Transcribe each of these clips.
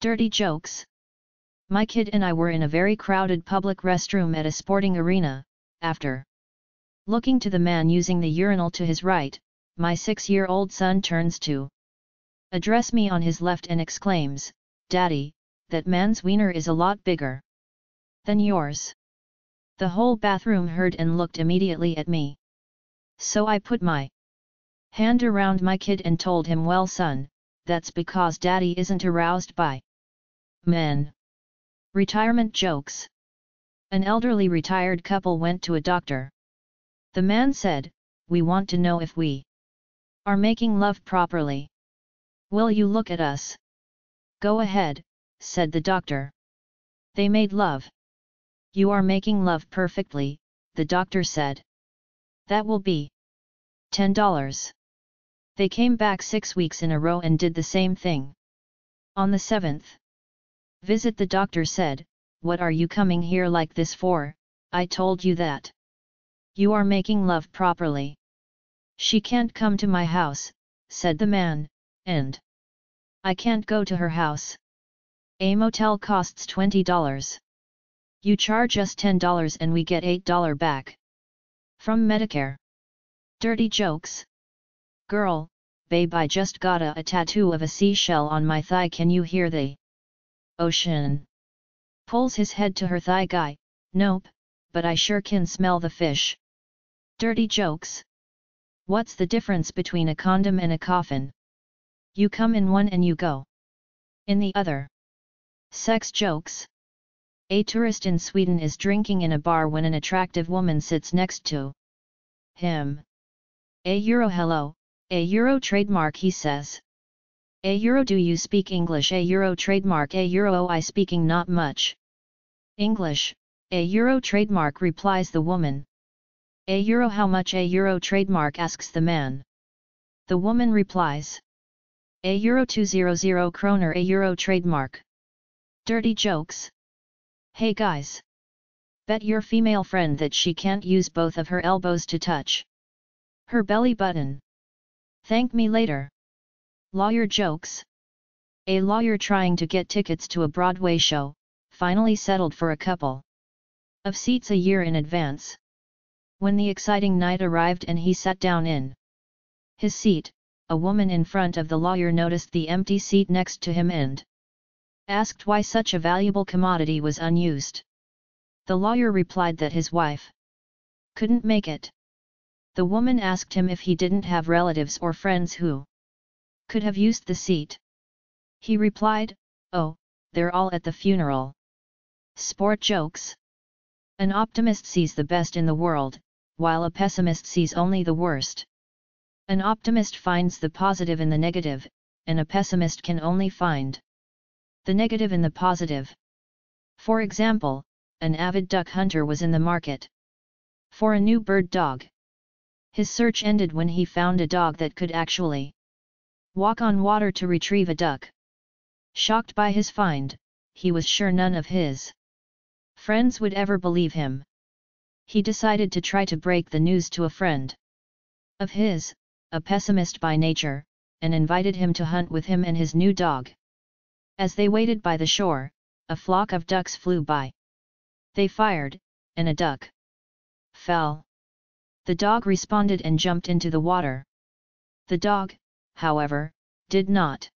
Dirty jokes. My kid and I were in a very crowded public restroom at a sporting arena. After looking to the man using the urinal to his right, my 6-year-old son turns to address me on his left and exclaims, "Daddy, that man's wiener is a lot bigger than yours." The whole bathroom heard and looked immediately at me. So I put my hand around my kid and told him, "Well son, that's because Daddy isn't aroused by men." Retirement jokes. An elderly retired couple went to a doctor. The man said, "We want to know if we are making love properly. Will you look at us?" "Go ahead," said the doctor. They made love. "You are making love perfectly," the doctor said. "That will be $10. They came back 6 weeks in a row and did the same thing. On the 7th visit, the doctor said, "What are you coming here like this for? I told you that you are making love properly." "She can't come to my house," said the man, "and I can't go to her house. A motel costs $20. You charge us $10 and we get $8 back from Medicare." Dirty jokes. Girl, babe, I just got a tattoo of a seashell on my thigh. Can you hear the ocean? Pulls his head to her thigh. Guy, nope, but I sure can smell the fish. Dirty jokes. What's the difference between a condom and a coffin? You come in one and you go in the other. Sex jokes. A tourist in Sweden is drinking in a bar when an attractive woman sits next to him. "Euro hello, Euro trademark," he says. "Euro, do you speak English?" Euro trademark. Euro, oh, I speaking not much English. Euro trademark, replies the woman. "Euro, how much?" Euro trademark asks the man. The woman replies, Euro 200 kroner. Euro trademark. Dirty jokes. Hey guys! Bet your female friend that she can't use both of her elbows to touch her belly button. Thank me later. Lawyer jokes. A lawyer trying to get tickets to a Broadway show finally settled for a couple of seats a year in advance. When the exciting night arrived and he sat down in his seat, a woman in front of the lawyer noticed the empty seat next to him and asked why such a valuable commodity was unused. The lawyer replied that his wife couldn't make it. The woman asked him if he didn't have relatives or friends who could have used the seat. He replied, "Oh, they're all at the funeral." Sport jokes. An optimist sees the best in the world, while a pessimist sees only the worst. An optimist finds the positive in the negative, and a pessimist can only find the negative in the positive. For example, an avid duck hunter was in the market for a new bird dog. His search ended when he found a dog that could actually walk on water to retrieve a duck. Shocked by his find, he was sure none of his friends would ever believe him. He decided to try to break the news to a friend of his, a pessimist by nature, and invited him to hunt with him and his new dog. As they waited by the shore, a flock of ducks flew by. They fired, and a duck fell. The dog responded and jumped into the water. The dog, however, did not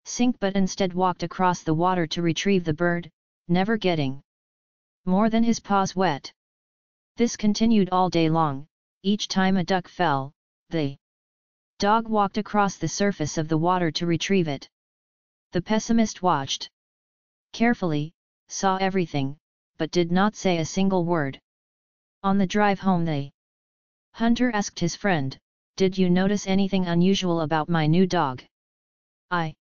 sink but instead walked across the water to retrieve the bird, never getting more than his paws wet. This continued all day long. Each time a duck fell, the dog walked across the surface of the water to retrieve it. The pessimist watched carefully, saw everything, but did not say a single word. On the drive home, the hunter asked his friend, "Did you notice anything unusual about my new dog?" "I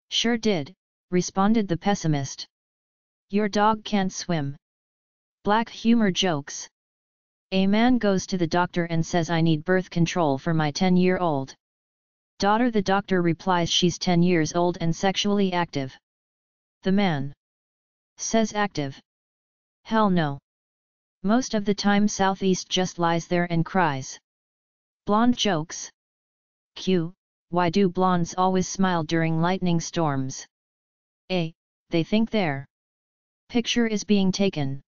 sure did," responded the pessimist. "Your dog can't swim." Black humor jokes. A man goes to the doctor and says, "I need birth control for my 10-year-old daughter." The doctor replies, "She's 10 years old and sexually active." The man says, "Active? Hell no. Most of the time Southeast just lies there and cries." Blonde jokes. Q. Why do blondes always smile during lightning storms? A. They think their picture is being taken.